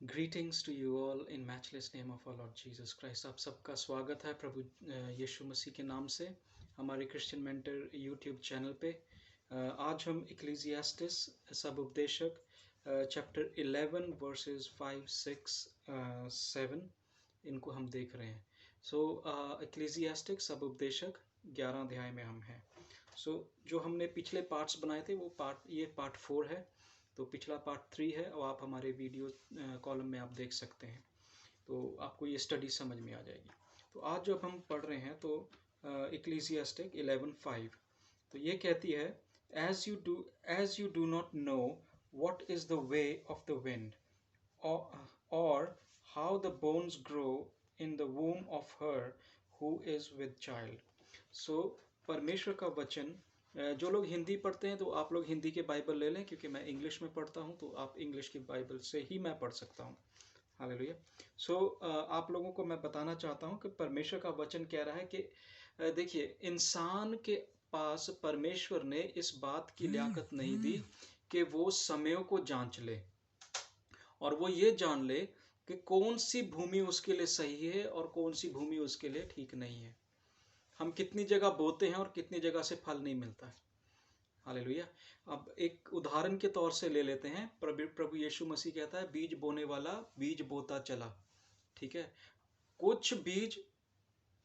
Greetings to you all in matchless name of our Lord Jesus Christ. आप सबका स्वागत है प्रभु यीशु मसीह के नाम से हमारे क्रिश्चियन मेंटर यूट्यूब चैनल पे। आज हम इक्लेसियास्टिस सब उपदेशक चैप्टर 11 वर्सेस 5, 6, 7 इनको हम देख रहे हैं। सो इक्लेसियास्टिक सब उपदेशक 11 अध्याय में हम हैं। जो हमने पिछले पार्ट्स बनाए थे वो पार्ट 4 है। तो पिछला पार्ट 3 है और आप हमारे वीडियो कॉलम में आप देख सकते हैं, तो आपको ये स्टडी समझ में आ जाएगी। तो आज जब हम पढ़ रहे हैं तो इक्लेसियास्टिक 11:5 तो ये कहती है, as you do not know what is the way of the wind, or how the bones grow in the womb of her who is with child. So परमेश्वर का वचन, जो लोग हिंदी पढ़ते हैं तो आप लोग हिंदी के बाइबल ले लें, क्योंकि मैं इंग्लिश में पढ़ता हूँ तो आप इंग्लिश की बाइबल से ही मैं पढ़ सकता हूँ। हालेलुया। सो आप लोगों को मैं बताना चाहता हूँ कि परमेश्वर का वचन कह रहा है कि देखिए, इंसान के पास परमेश्वर ने इस बात की लियाकत नहीं दी कि वो समयों को जांच ले और वो ये जान ले कि कौन सी भूमि उसके लिए सही है और कौन सी भूमि उसके लिए ठीक नहीं है। हम कितनी जगह बोते हैं और कितनी जगह से फल नहीं मिलता है। हालेलुया। अब एक उदाहरण के तौर से ले लेते हैं। प्रभु यीशु मसीह कहता है, बीज बोने वाला बीज बोता चला। ठीक है, कुछ बीज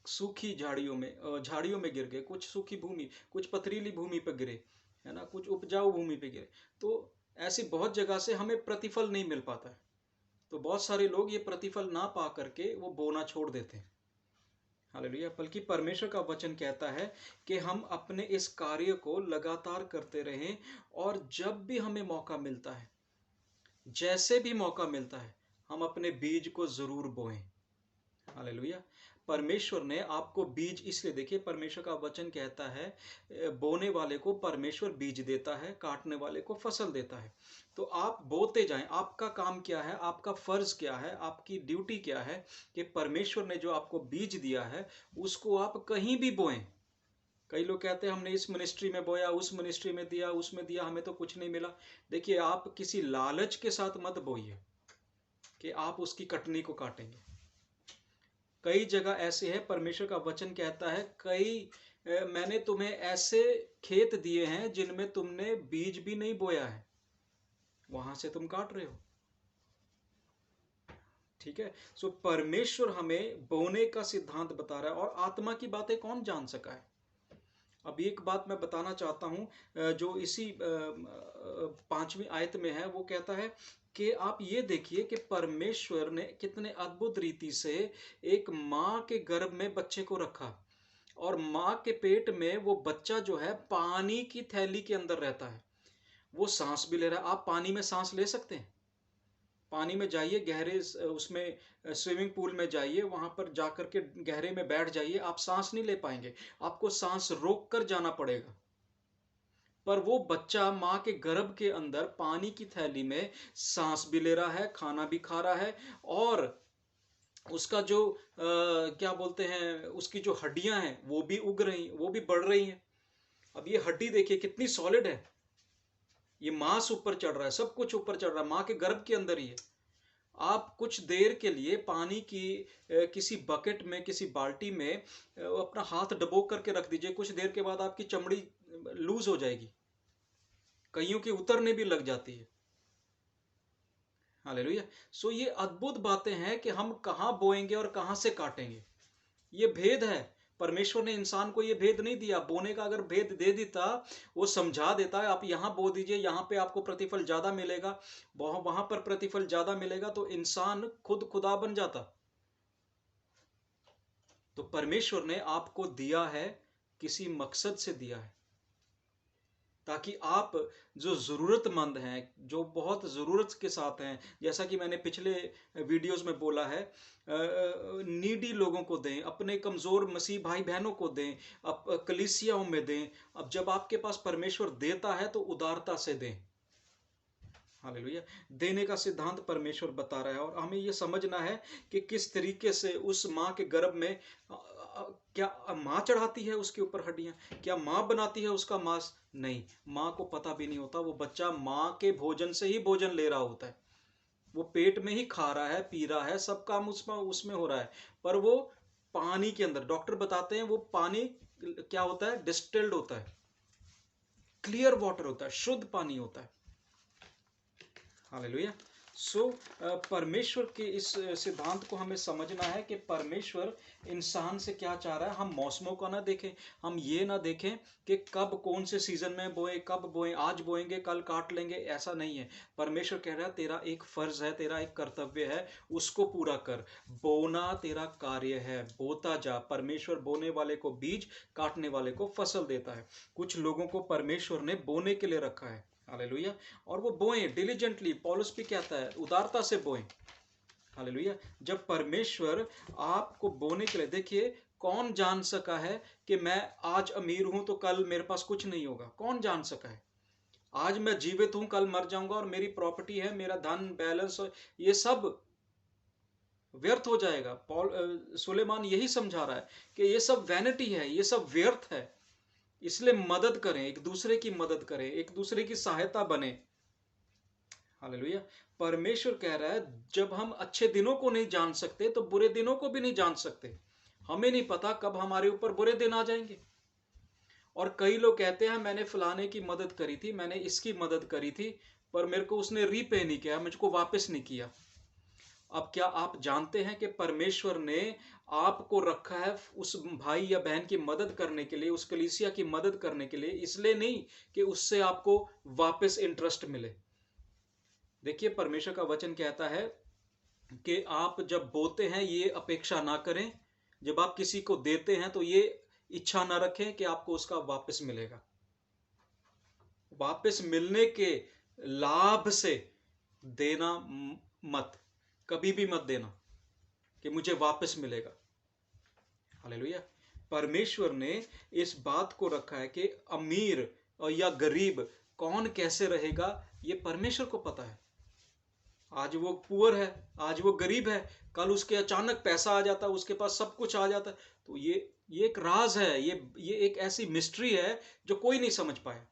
सूखी झाड़ियों में गिर गए, कुछ सूखी भूमि, कुछ पथरीली भूमि पर गिरे, है ना, कुछ उपजाऊ भूमि पे गिरे। तो ऐसी बहुत जगह से हमें प्रतिफल नहीं मिल पाता है। तो बहुत सारे लोग ये प्रतिफल ना पा करके वो बोना छोड़ देते हैं। हालेलुया। बल्कि परमेश्वर का वचन कहता है कि हम अपने इस कार्य को लगातार करते रहें और जब भी हमें मौका मिलता है, जैसे भी मौका मिलता है, हम अपने बीज को जरूर बोएं। हालेलुया। परमेश्वर ने आपको बीज इसलिए, देखिए परमेश्वर का वचन कहता है बोने वाले को परमेश्वर बीज देता है, काटने वाले को फसल देता है। तो आप बोते जाएं। आपका काम क्या है, आपका फर्ज क्या है, आपकी ड्यूटी क्या है कि परमेश्वर ने जो आपको बीज दिया है उसको आप कहीं भी बोएं। कई लोग कहते हैं हमने इस मिनिस्ट्री में बोया, उस मिनिस्ट्री में दिया, उसमें दिया, हमें तो कुछ नहीं मिला। देखिए, आप किसी लालच के साथ मत बोइए कि आप उसकी कटनी को काटेंगे। कई जगह ऐसे है, परमेश्वर का वचन कहता है, मैंने तुम्हें ऐसे खेत दिए हैं जिनमें तुमने बीज भी नहीं बोया है, वहां से तुम काट रहे हो। ठीक है। सो परमेश्वर हमें बोने का सिद्धांत बता रहा है। और आत्मा की बातें कौन जान सका है। अब एक बात मैं बताना चाहता हूं, जो इसी 5वीं आयत में है, वो कहता है कि आप ये देखिए कि परमेश्वर ने कितने अद्भुत रीति से एक माँ के गर्भ में बच्चे को रखा और माँ के पेट में वो बच्चा जो है पानी की थैली के अंदर रहता है। वो सांस भी ले रहा है। आप पानी में सांस ले सकते हैं। पानी में जाइए, गहरे उसमें स्विमिंग पूल में जाइए, वहां पर जाकर के गहरे में बैठ जाइए, आप सांस नहीं ले पाएंगे, आपको सांस रोक कर जाना पड़ेगा। पर वो बच्चा माँ के गर्भ के अंदर पानी की थैली में सांस भी ले रहा है, खाना भी खा रहा है, और उसका जो क्या बोलते हैं, उसकी जो हड्डियां हैं वो भी उग रही, वो भी बढ़ रही हैं। अब ये हड्डी देखिए कितनी सॉलिड है। ये मांस ऊपर चढ़ रहा है, सब कुछ ऊपर चढ़ रहा है, माँ के गर्भ के अंदर ही है। आप कुछ देर के लिए पानी की किसी बकेट में, किसी बाल्टी में अपना हाथ डबो करके रख दीजिए। कुछ देर के बाद आपकी चमड़ी लूज हो जाएगी, कईयों की उतरने भी लग जाती है। हालेलुया। सो ये अद्भुत बातें हैं कि हम कहां बोएंगे और कहां से काटेंगे, ये भेद है। परमेश्वर ने इंसान को ये भेद नहीं दिया। बोने का अगर भेद दे देता, वो समझा देता है, आप यहां बो दीजिए, यहां पे आपको प्रतिफल ज्यादा मिलेगा, वहां पर प्रतिफल ज्यादा मिलेगा, तो इंसान खुद खुदा बन जाता। तो परमेश्वर ने आपको दिया है, किसी मकसद से दिया है, ताकि आप जो ज़रूरतमंद हैं, जो बहुत ज़रूरत के साथ हैं, जैसा कि मैंने पिछले वीडियोस में बोला है, नीडी लोगों को दें, अपने कमज़ोर मसीह भाई बहनों को दें, कलीसियाओं में दें। अब जब आपके पास परमेश्वर देता है तो उदारता से दें। हालेलुया। देने का सिद्धांत परमेश्वर बता रहा है और हमें यह समझना है कि किस तरीके से उस माँ के गर्भ में क्या माँ चढ़ाती है उसके ऊपर हड्डियां, क्या माँ बनाती है उसका मांस? नहीं, माँ को पता भी नहीं होता। वो बच्चा माँ के भोजन से ही भोजन ले रहा होता है। वो पेट में ही खा रहा है, पी रहा है, सब काम उसमें उसमें हो रहा है, पर वो पानी के अंदर, डॉक्टर बताते हैं वो पानी क्या होता है, डिस्टिल्ड होता है, क्लियर वाटर होता है, शुद्ध पानी होता है। हालेलुया। सो परमेश्वर के इस सिद्धांत को हमें समझना है कि परमेश्वर इंसान से क्या चाह रहा है। हम मौसमों का ना देखें, हम ये ना देखें कि कब कौन से सीजन में बोए, कब बोए, आज बोएंगे कल काट लेंगे, ऐसा नहीं है। परमेश्वर कह रहा है तेरा एक फर्ज है, तेरा एक कर्तव्य है, उसको पूरा कर। बोना तेरा कार्य है, बोता जा। परमेश्वर बोने वाले को बीज, काटने वाले को फसल देता है। कुछ लोगों को परमेश्वर ने बोने के लिए रखा है, हालेलुया, और वो बोएं डिलीजेंटली। पौलुस भी कहता है उदारता से बोएं, हालेलुया। जब परमेश्वर आपको बोने के लिए, देखिए कौन जान सका है कि मैं आज अमीर हूं तो कल मेरे पास कुछ नहीं होगा? कौन जान सका है? आज मैं जीवित हूं, कल मर जाऊंगा और मेरी प्रॉपर्टी है, मेरा धन बैलेंस, ये सब व्यर्थ हो जाएगा। सुलेमान यही समझा रहा है कि ये सब वैनिटी है, ये सब व्यर्थ है। इसलिए मदद करें, एक दूसरे की मदद करें, एक दूसरे की सहायता बने, हालेलुया। परमेश्वर कह रहा है जब हम अच्छे दिनों को नहीं जान सकते तो बुरे दिनों को भी नहीं जान सकते। हमें नहीं पता कब हमारे ऊपर बुरे दिन आ जाएंगे। और कई लोग कहते हैं मैंने फलाने की मदद करी थी, मैंने इसकी मदद करी थी, पर मेरे को उसने रीपे नहीं किया, मुझको वापस नहीं किया। अब क्या आप जानते हैं कि परमेश्वर ने आपको रखा है उस भाई या बहन की मदद करने के लिए, उस कलीसिया की मदद करने के लिए, इसलिए नहीं कि उससे आपको वापस इंटरेस्ट मिले। देखिए परमेश्वर का वचन कहता है कि आप जब बोते हैं ये अपेक्षा ना करें, जब आप किसी को देते हैं तो ये इच्छा ना रखें कि आपको उसका वापस मिलेगा। वापस मिलने के लाभ से देना मत, कभी भी मत देना कि मुझे वापस मिलेगा। हालेलुया। परमेश्वर ने इस बात को रखा है कि अमीर या गरीब कौन कैसे रहेगा, ये परमेश्वर को पता है। आज वो पुअर है, आज वो गरीब है, कल उसके अचानक पैसा आ जाता है, उसके पास सब कुछ आ जाता है। तो ये एक राज है, ये एक ऐसी मिस्ट्री है जो कोई नहीं समझ पाया।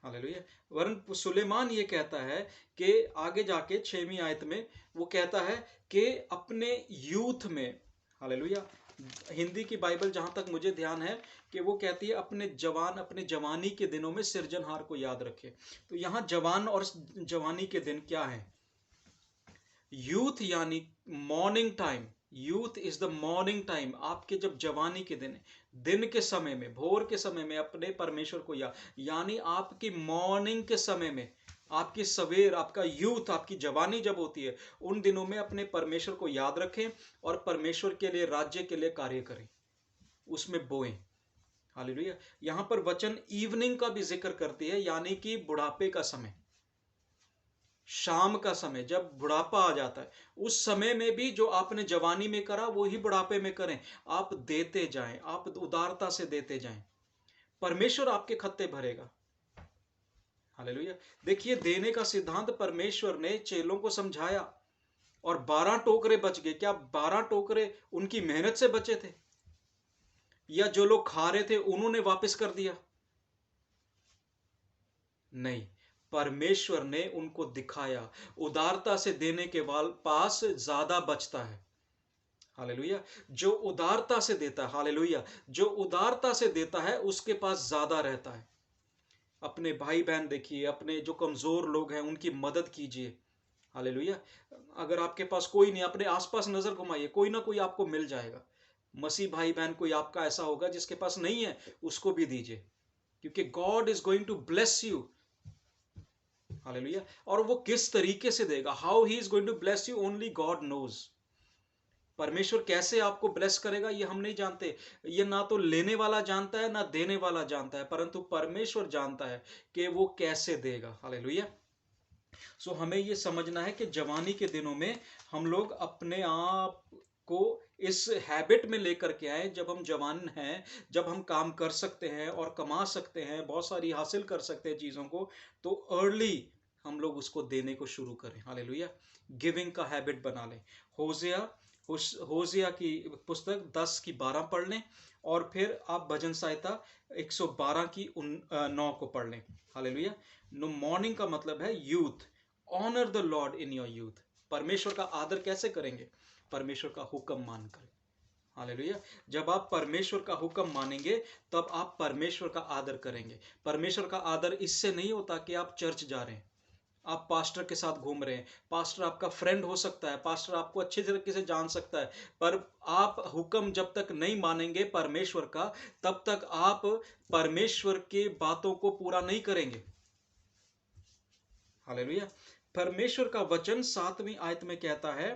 हालेलुया। वरन सुलेमान ये कहता है कि आगे जाके 6वीं आयत में वो कहता है कि अपने यूथ में, हालेलुया, हिंदी की बाइबल जहां तक मुझे ध्यान है कि वो कहती है अपने जवानी के दिनों में सिरजनहार को याद रखे। तो यहां जवान और जवानी के दिन क्या है? यूथ यानी morning time. Youth is the morning time. आपके जब जवानी के दिन के समय में, भोर के समय में अपने परमेश्वर को यानी आपकी मॉर्निंग के समय में, आपकी सवेर, आपका यूथ, आपकी जवानी जब होती है, उन दिनों में अपने परमेश्वर को याद रखें और परमेश्वर के लिए, राज्य के लिए कार्य करें, उसमें बोएं। हालेलुया। यहां पर वचन इवनिंग का भी जिक्र करती है, यानी कि बुढ़ापे का समय, शाम का समय, जब बुढ़ापा आ जाता है, उस समय में भी जो आपने जवानी में करा वो ही बुढ़ापे में करें। आप देते जाएं, आप उदारता से देते जाएं, परमेश्वर आपके खत्ते भरेगा। हालेलुया। देखिए देने का सिद्धांत परमेश्वर ने चेलों को समझाया और 12 टोकरे बच गए। क्या 12 टोकरे उनकी मेहनत से बचे थे, या जो लोग खा रहे थे उन्होंने वापस कर दिया? नहीं, परमेश्वर ने उनको दिखाया उदारता से देने के पास ज्यादा बचता है। हालेलुया। जो उदारता से देता है, हालेलुया, जो उदारता से देता है उसके पास ज्यादा रहता है। अपने भाई बहन देखिए, अपने जो कमजोर लोग हैं उनकी मदद कीजिए। हालेलुया। अगर आपके पास कोई नहीं, अपने आसपास नजर घुमाइए, कोई ना कोई आपको मिल जाएगा। मसीह भाई बहन कोई आपका ऐसा होगा जिसके पास नहीं है, उसको भी दीजिए, क्योंकि God is going to bless you. Hallelujah. और वो किस तरीके से देगा, how he is going to bless you, only God knows. परमेश्वर कैसे आपको ब्लेस करेगा ये हम नहीं जानते, ये ना तो लेने वाला जानता है ना देने वाला जानता है, परंतु परमेश्वर जानता है कि वो कैसे देगा। हालेलुया। सो हमें ये समझना है कि जवानी के दिनों में हम लोग अपने आप को इस हैबिट में लेकर के आए, जब हम जवान हैं, जब हम काम कर सकते हैं और कमा सकते हैं, बहुत सारी हासिल कर सकते हैं चीज़ों को, तो अर्ली हम लोग उसको देने को शुरू करें। हालेलुया। गिविंग का हैबिट बना लें। होशिया होशिया की पुस्तक 10 की 12 पढ़ लें, और फिर आप भजन संहिता 112 की 9 को पढ़ लें। हालेलुया। नो, मॉर्निंग का मतलब है youth, honour the Lord in your youth. परमेश्वर का आदर कैसे करेंगे? परमेश्वर का हुक्म मानकर। हालेलुया। जब आप परमेश्वर का हुक्म मानेंगे तब आप परमेश्वर का आदर करेंगे। परमेश्वर का आदर इससे नहीं होता कि आप चर्च जा रहे हैं, आप पास्टर के साथ घूम रहे हैं, पास्टर आपका फ्रेंड हो सकता है, पास्टर आपको अच्छे तरीके से जान सकता है, पर आप हुक्म जब तक नहीं मानेंगे परमेश्वर का, तब तक आप परमेश्वर की बातों को पूरा नहीं करेंगे। हालेलुया। परमेश्वर का वचन 7वीं आयत में कहता है,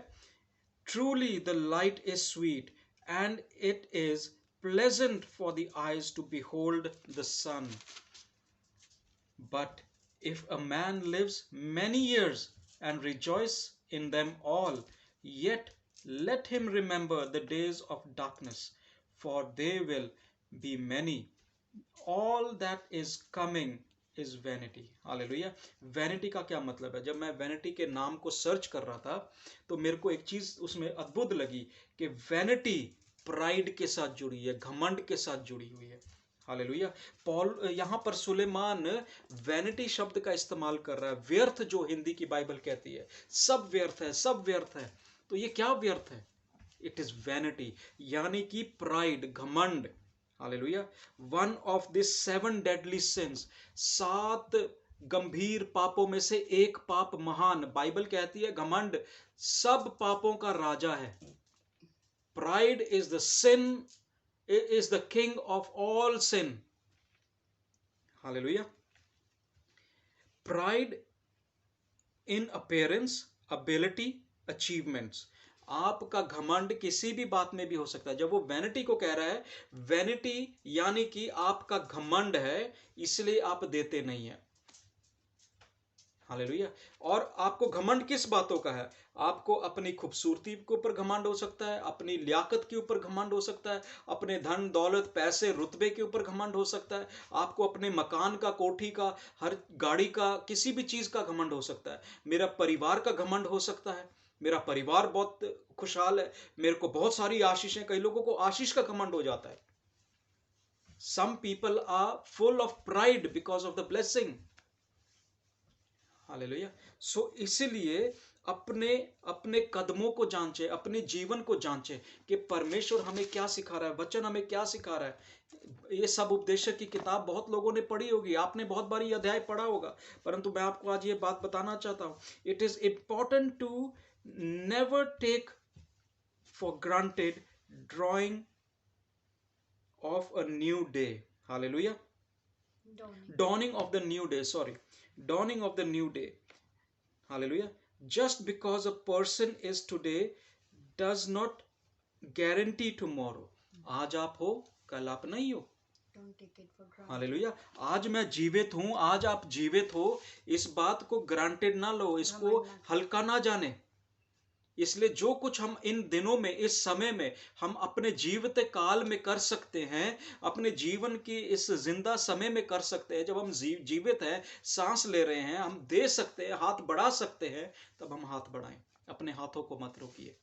truly the light is sweet and it is pleasant for the eyes to behold the sun, but if a man lives many years and rejoice in them all, yet let him remember the days of darkness, for they will be many. All that is coming is vanity. Hallelujah. Vanity का क्या मतलब है? जब मैं vanity के नाम को search कर रहा था तो मेरे को एक चीज उसमें अद्भुत लगी कि वैनिटी प्राइड के साथ जुड़ी है, घमंड के साथ जुड़ी हुई है। हालेलुया। पॉल यहाँ पर सुलेमान वैनिटी शब्द का इस्तेमाल कर रहा है। व्यर्थ, जो हिंदी की बाइबल कहती है, सब व्यर्थ है, सब व्यर्थ है। तो ये क्या व्यर्थ है? इट इज वैनिटी, यानी कि प्राइड, घमंड। Hallelujah. One of this 7 deadly since, 7 गंभीर पापों में से एक पाप महान, बाइबल कहती है घमंड सब पापों का राजा है। Pride is the sin, is the king of all sin. Hallelujah. Pride in appearance, ability, achievements. आपका घमंड किसी भी बात में भी हो सकता है। जब वो वैनिटी को कह रहा है, वैनिटी यानी कि आपका घमंड है, इसलिए आप देते नहीं है। हालेलुया। और आपको घमंड किस बातों का है? आपको अपनी खूबसूरती के ऊपर घमंड हो सकता है, अपनी लियाकत के ऊपर घमंड हो सकता है, अपने धन दौलत पैसे रुतबे के ऊपर घमंड हो सकता है, आपको अपने मकान का, कोठी का, हर गाड़ी का, किसी भी चीज का घमंड हो सकता है। मेरा परिवार का घमंड हो सकता है, मेरा परिवार बहुत खुशहाल है, मेरे को बहुत सारी आशीषें। कई लोगों को आशीष का घमंड हो जाता है। Some people are full of pride because of the blessing. Hallelujah. So इसलिए अपने अपने कदमों को जांचे, अपने जीवन को जांचे कि परमेश्वर हमें क्या सिखा रहा है, वचन हमें क्या सिखा रहा है। ये सब उपदेशक की किताब बहुत लोगों ने पढ़ी होगी, आपने बहुत बार ये अध्याय पढ़ा होगा, परंतु मैं आपको आज ये बात बताना चाहता हूं। It is important to never take for granted dawning of a new day. Hallelujah. Dawning of the new day, sorry, dawning of the new day. Hallelujah. Just because a person is today does not guarantee tomorrow. आज आप हो, कल आप नहीं हो। Hallelujah. आज मैं जीवित हूं, आज आप जीवित हो, इस बात को ग्रांटेड ना लो, इसको हल्का ना जाने। इसलिए जो कुछ हम इन दिनों में, इस समय में हम अपने जीवित काल में कर सकते हैं, अपने जीवन की इस जिंदा समय में कर सकते हैं, जब हम जीवित हैं, सांस ले रहे हैं, हम दे सकते हैं, हाथ बढ़ा सकते हैं, तब हम हाथ बढ़ाएं। अपने हाथों को मत रोकिए।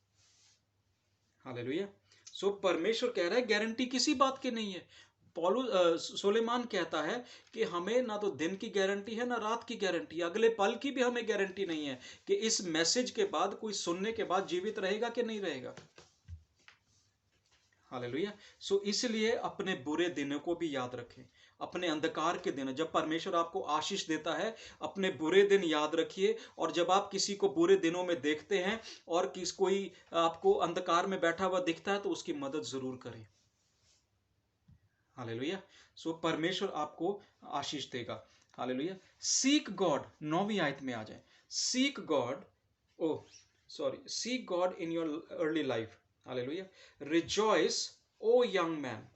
हालेलुया। सो परमेश्वर कह रहा है गारंटी किसी बात की नहीं है। सुलेमान कहता है कि हमें ना तो दिन की गारंटी है, ना रात की गारंटी है, अगले पल की भी हमें गारंटी नहीं है कि इस मैसेज के बाद, कोई सुनने के बाद जीवित रहेगा कि नहीं रहेगा। हालेलुया। सो इसलिए अपने बुरे दिनों को भी याद रखें, अपने अंधकार के दिन, जब परमेश्वर आपको आशीष देता है, अपने बुरे दिन याद रखिए। और जब आप किसी को बुरे दिनों में देखते हैं और कोई आपको अंधकार में बैठा हुआ दिखता है, तो उसकी मदद जरूर करें। हालेलुया। सो परमेश्वर आपको आशीष देगा। हालेलुया। सीक गॉड, 9वीं आयत में आ जाए। Seek God, seek God in your early life. Hallelujah. Rejoice O young man.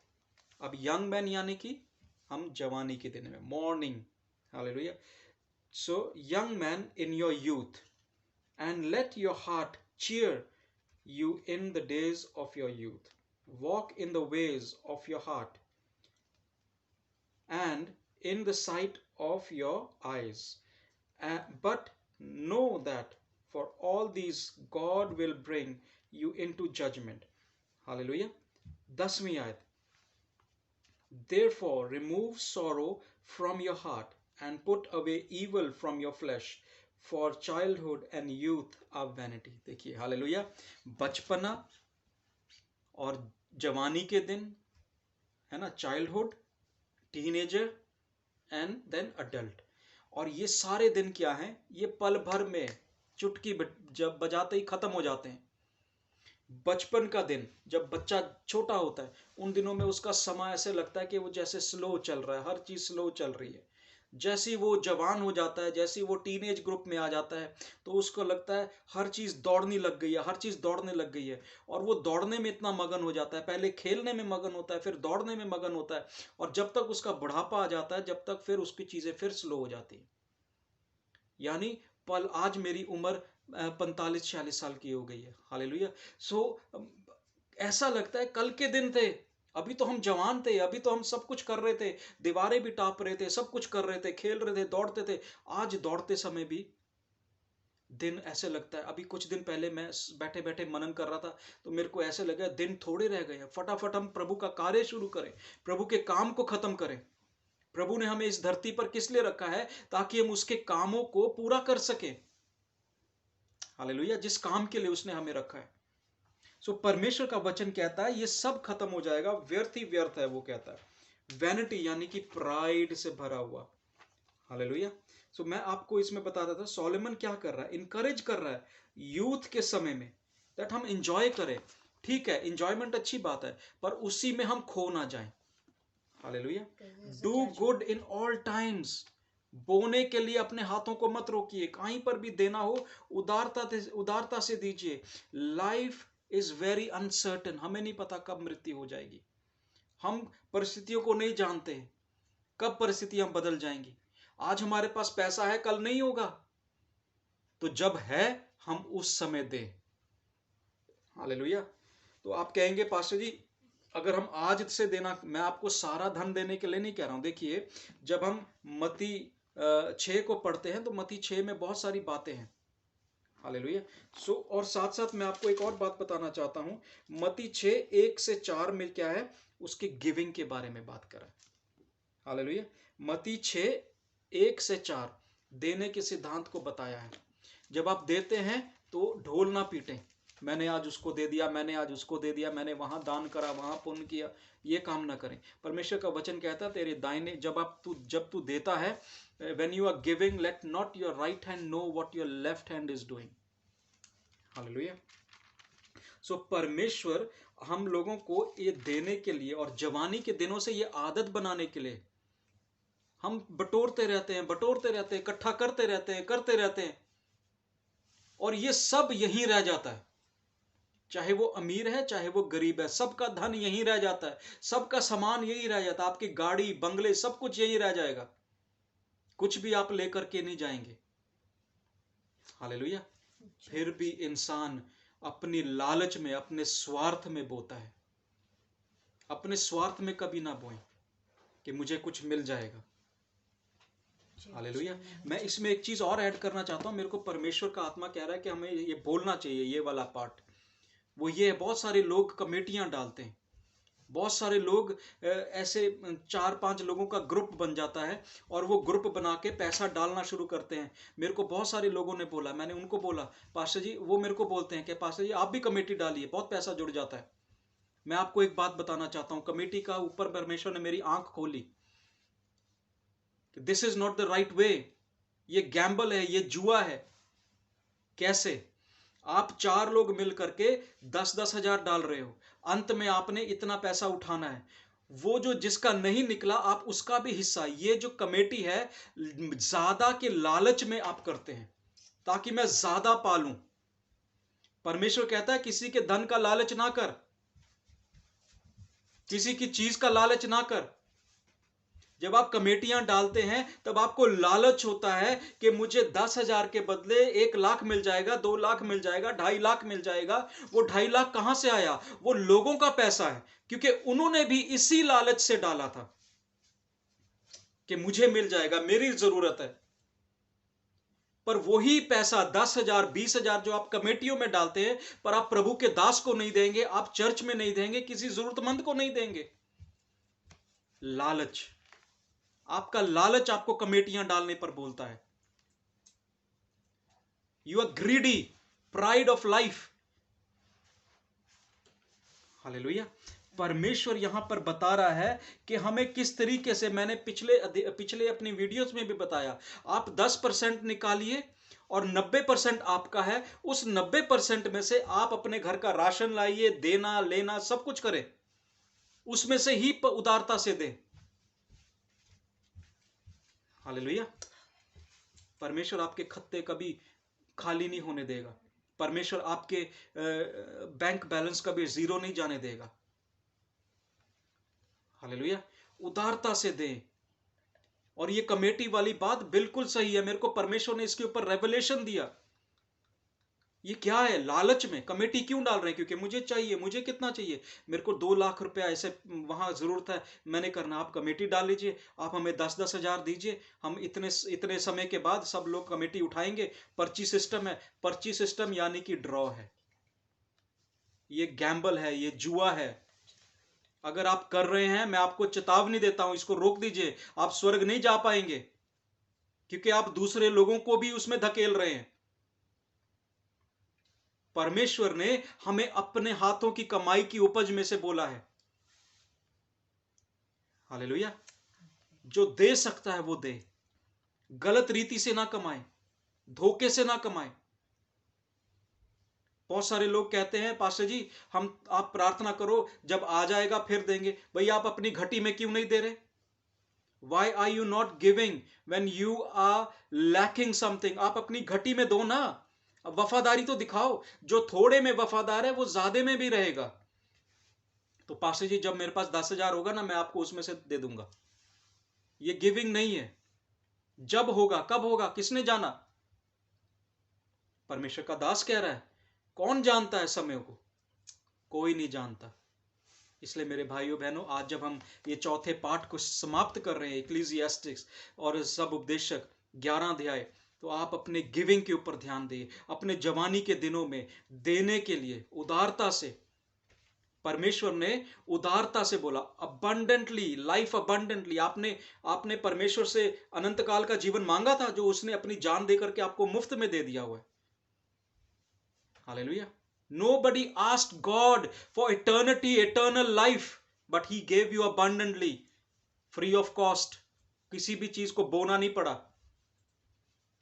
अब यंग मैन यानी कि हम जवानी के दिन में, morning. Hallelujah. So young man in your youth, and let your heart cheer you in the days of your youth. Walk in the ways of your heart and in the sight of your eyes. But know that for all these God will bring you into judgment. Hallelujah. 10वीं आयत। Therefore remove sorrow from your heart and put away evil from your flesh, for childhood and youth of vanity. देखिए hallelujah, बचपना और जवानी के दिन, है ना, childhood, teenager and then adult. और ये सारे दिन क्या हैं? ये पल भर में चुटकी जब बजाते ही खत्म हो जाते हैं। बचपन का दिन, जब बच्चा छोटा होता है, उन दिनों में उसका समय ऐसे लगता है कि वो जैसे स्लो चल रहा है, हर चीज स्लो चल रही है। जैसे ही वो जवान हो जाता है, जैसे ही वो टीनेज ग्रुप में आ जाता है, तो उसको लगता है हर चीज दौड़ने लग गई है, हर चीज दौड़ने लग गई है। और वो दौड़ने में इतना मगन हो जाता है, पहले खेलने में मगन होता है, फिर दौड़ने में मगन होता है। और जब तक उसका बुढ़ापा आ जाता है, जब तक फिर उसकी चीजें फिर स्लो हो जाती है। यानी पल, आज मेरी उम्र 45-46 साल की हो गई है, हालेलुया। सो ऐसा लगता है कल के दिन थे, अभी तो हम जवान थे, अभी तो हम सब कुछ कर रहे थे, दीवारें भी टाप रहे थे, सब कुछ कर रहे थे, खेल रहे थे, दौड़ते थे। आज दौड़ते समय भी दिन ऐसे लगता है, अभी कुछ दिन पहले मैं बैठे बैठे मनन कर रहा था, तो मेरे को ऐसे लगा दिन थोड़े रह गए हैं, फटाफट हम प्रभु का कार्य शुरू करें, प्रभु के काम को खत्म करें। प्रभु ने हमें इस धरती पर किस लिए रखा है? ताकि हम उसके कामों को पूरा कर सकें, हालेलुया, जिस काम के लिए उसने हमें रखा है। सो परमेश्वर का वचन कहता है ये सब खत्म हो जाएगा, व्यर्थ ही व्यर्थ है, वो कहता है। वैनिटी यानी कि प्राइड से भरा हुआ, हालेलुया। सो मैं आपको इसमें बताता था, सोलोमन क्या कर रहा है? इनकरेज कर रहा है यूथ के समय में, दैट हम इंजॉय करें। ठीक है, इंजॉयमेंट अच्छी बात है, पर उसी में हम खो ना जाएं, hallelujah. Do good in all times. बोने के लिए अपने हाथों को मत रोकिए, कहीं पर भी देना हो उदारता से दीजिए। लाइफ इज वेरी अनसर्टन, हमें नहीं पता कब मृत्यु हो जाएगी। हम परिस्थितियों को नहीं जानते कब परिस्थितियां बदल जाएंगी। आज हमारे पास पैसा है, कल नहीं होगा। तो जब है हम उस समय दें, हालेलुया। तो आप कहेंगे पास्टर जी अगर हम आज से देना, मैं आपको सारा धन देने के लिए नहीं कह रहा हूं। देखिए जब हम मत्ती 6 को पढ़ते हैं, तो मत्ती 6 में बहुत सारी बातें हैं, हालेलुया। सो और साथ साथ मैं आपको एक और बात बताना चाहता हूं। मत्ती 6 1 से 4 में क्या है? उसकी गिविंग के बारे में बात करा, हालेलुया। मत्ती 6 1 से 4 देने के सिद्धांत को बताया है। जब आप देते हैं तो ढोल ना पीटें, मैंने आज उसको दे दिया, मैंने आज उसको दे दिया, मैंने वहां दान करा, वहां पुण्य किया, ये काम ना करें। परमेश्वर का वचन कहता है तेरे दाहिने, जब तू देता है, when you are giving, let not your right hand know what your left hand is doing, hallelujah. So परमेश्वर हम लोगों को ये देने के लिए और जवानी के दिनों से ये आदत बनाने के लिए, हम बटोरते रहते हैं, इकट्ठा करते रहते हैं, और ये सब यहीं रह जाता है। चाहे वो अमीर है, चाहे वो गरीब है, सबका धन यहीं रह जाता है, सबका सामान यहीं रह जाता है, आपकी गाड़ी बंगले सब कुछ यहीं रह जाएगा, कुछ भी आप लेकर के नहीं जाएंगे, हालेलुया। फिर भी इंसान अपनी लालच में, अपने स्वार्थ में बोता है। अपने स्वार्थ में कभी ना बोएं कि मुझे कुछ मिल जाएगा, हालेलुया। मैं इसमें एक चीज और ऐड करना चाहता हूं, मेरे को परमेश्वर का आत्मा कह रहा है कि हमें ये बोलना चाहिए, ये वाला पार्ट। वो ये है, बहुत सारे लोग कमेटियां डालते हैं, बहुत सारे लोग ऐसे 4-5 लोगों का ग्रुप बन जाता है, और वो ग्रुप बना के पैसा डालना शुरू करते हैं। मेरे को बहुत सारे लोगों ने बोला, मैंने उनको बोला पास्टर जी, वो मेरे को बोलते हैं कि पास्टर जी आप भी कमेटी डालिए, बहुत पैसा जुड़ जाता है। मैं आपको एक बात बताना चाहता हूं, कमेटी का ऊपर परमेश्वर ने मेरी आंख खोली, this is not the right way, ये गैम्बल है, ये जुआ है। कैसे? आप 4 लोग मिल करके 10-10 हजार डाल रहे हो, अंत में आपने इतना पैसा उठाना है, वो जो जिसका नहीं निकला आप उसका भी हिस्सा। ये जो कमेटी है, ज्यादा के लालच में आप करते हैं ताकि मैं ज्यादा पालूं। परमेश्वर कहता है किसी के धन का लालच ना कर, किसी की चीज का लालच ना कर। जब आप कमेटियां डालते हैं तब आपको लालच होता है कि मुझे 10,000 के बदले 1 लाख मिल जाएगा, 2 लाख मिल जाएगा, 2.5 लाख मिल जाएगा। वो 2.5 लाख कहां से आया? वो लोगों का पैसा है, क्योंकि उन्होंने भी इसी लालच से डाला था कि मुझे मिल जाएगा, मेरी जरूरत है। पर वही पैसा 10,000 20,000 जो आप कमेटियों में डालते हैं, पर आप प्रभु के दास को नहीं देंगे, आप चर्च में नहीं देंगे, किसी जरूरतमंद को नहीं देंगे। लालच, आपका लालच आपको कमेटियां डालने पर बोलता है। You are greedy, pride of life. Hallelujah. परमेश्वर यहां पर बता रहा है कि हमें किस तरीके से, मैंने पिछले अपनी वीडियोस में भी बताया, आप 10% निकालिए और 90% आपका है। उस 90% में से आप अपने घर का राशन लाइए, देना लेना सब कुछ करें, उसमें से ही उदारता से दें। हालेलुया। परमेश्वर आपके खत्ते कभी खाली नहीं होने देगा। परमेश्वर आपके बैंक बैलेंस कभी जीरो नहीं जाने देगा। हालेलुया। उदारता से दें। और ये कमेटी वाली बात बिल्कुल सही है, मेरे को परमेश्वर ने इसके ऊपर रेवलेशन दिया। ये क्या है, लालच में कमेटी क्यों डाल रहे हैं? क्योंकि मुझे चाहिए, मुझे कितना चाहिए, मेरे को 2 लाख रुपया ऐसे वहां जरूरत है, मैंने करना। आप कमेटी डाल लीजिए, आप हमें 10-10 हजार दीजिए, हम इतने समय के बाद सब लोग कमेटी उठाएंगे। पर्ची सिस्टम है, पर्ची सिस्टम यानी कि ड्रॉ है, ये गैम्बल है, ये जुआ है। अगर आप कर रहे हैं, मैं आपको चेतावनी देता हूं, इसको रोक दीजिए। आप स्वर्ग नहीं जा पाएंगे, क्योंकि आप दूसरे लोगों को भी उसमें धकेल रहे हैं। परमेश्वर ने हमें अपने हाथों की कमाई की उपज में से बोला है। हालेलुया। जो दे सकता है वो दे, गलत रीति से ना कमाए, धोखे से ना कमाए। बहुत सारे लोग कहते हैं, पास्टर जी आप प्रार्थना करो, जब आ जाएगा फिर देंगे। भैया आप अपनी घटी में क्यों नहीं दे रहे? Why are you not giving when you are lacking something? आप अपनी घटी में दो ना, वफादारी तो दिखाओ। जो थोड़े में वफादार है वो ज्यादा में भी रहेगा। तो पास्टर जी जब मेरे पास 10,000 होगा ना, मैं आपको उसमें से दे दूंगा। ये गिविंग नहीं है। जब होगा, कब होगा, किसने जाना? परमेश्वर का दास कह रहा है, कौन जानता है समय को? कोई नहीं जानता। इसलिए मेरे भाइयों बहनों, आज जब हम ये चौथे पाठ को समाप्त कर रहे हैं, इक्लेसियास्टिक्स और सब उपदेशक 11 अध्याय, तो आप अपने गिविंग के ऊपर ध्यान दें। अपने जवानी के दिनों में देने के लिए उदारता से, परमेश्वर ने उदारता से बोला, अबंडेंटली, लाइफ अबंडेंटली। आपने परमेश्वर से अनंत काल का जीवन मांगा था, जो उसने अपनी जान देकर के आपको मुफ्त में दे दिया हुआ है। Hallelujah. Nobody asked God for eternity, eternal life, but He gave you abundantly, free of cost. किसी भी चीज को बोना नहीं पड़ा।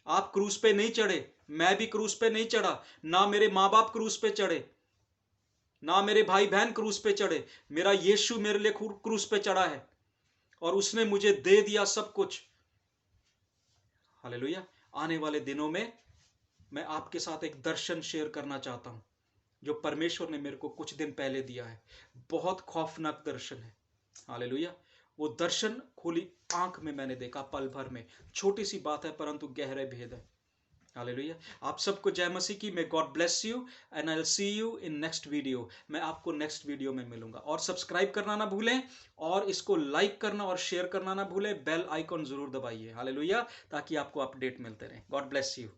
आप क्रूस पे नहीं चढ़े, मैं भी क्रूस पे नहीं चढ़ा, ना मेरे माँ बाप क्रूस पे चढ़े, ना मेरे भाई बहन क्रूस पे चढ़े। मेरा यीशु मेरे लिए क्रूस पे चढ़ा है और उसने मुझे दे दिया सब कुछ। हालेलुया। आने वाले दिनों में मैं आपके साथ एक दर्शन शेयर करना चाहता हूं, जो परमेश्वर ने मेरे को कुछ दिन पहले दिया है। बहुत खौफनाक दर्शन है। हालेलुया। वो दर्शन खुली आंख में मैंने देखा, पल भर में। छोटी सी बात है परंतु गहरे भेद है। हालेलुया। आप सबको जय मसीह की। May God bless you and I will see you in next video. मैं आपको नेक्स्ट वीडियो में मिलूंगा। और सब्सक्राइब करना ना भूलें, और इसको लाइक करना और शेयर करना ना भूलें। बेल आइकॉन जरूर दबाइए। हालेलुया, ताकि आपको अपडेट मिलते रहे। God bless you.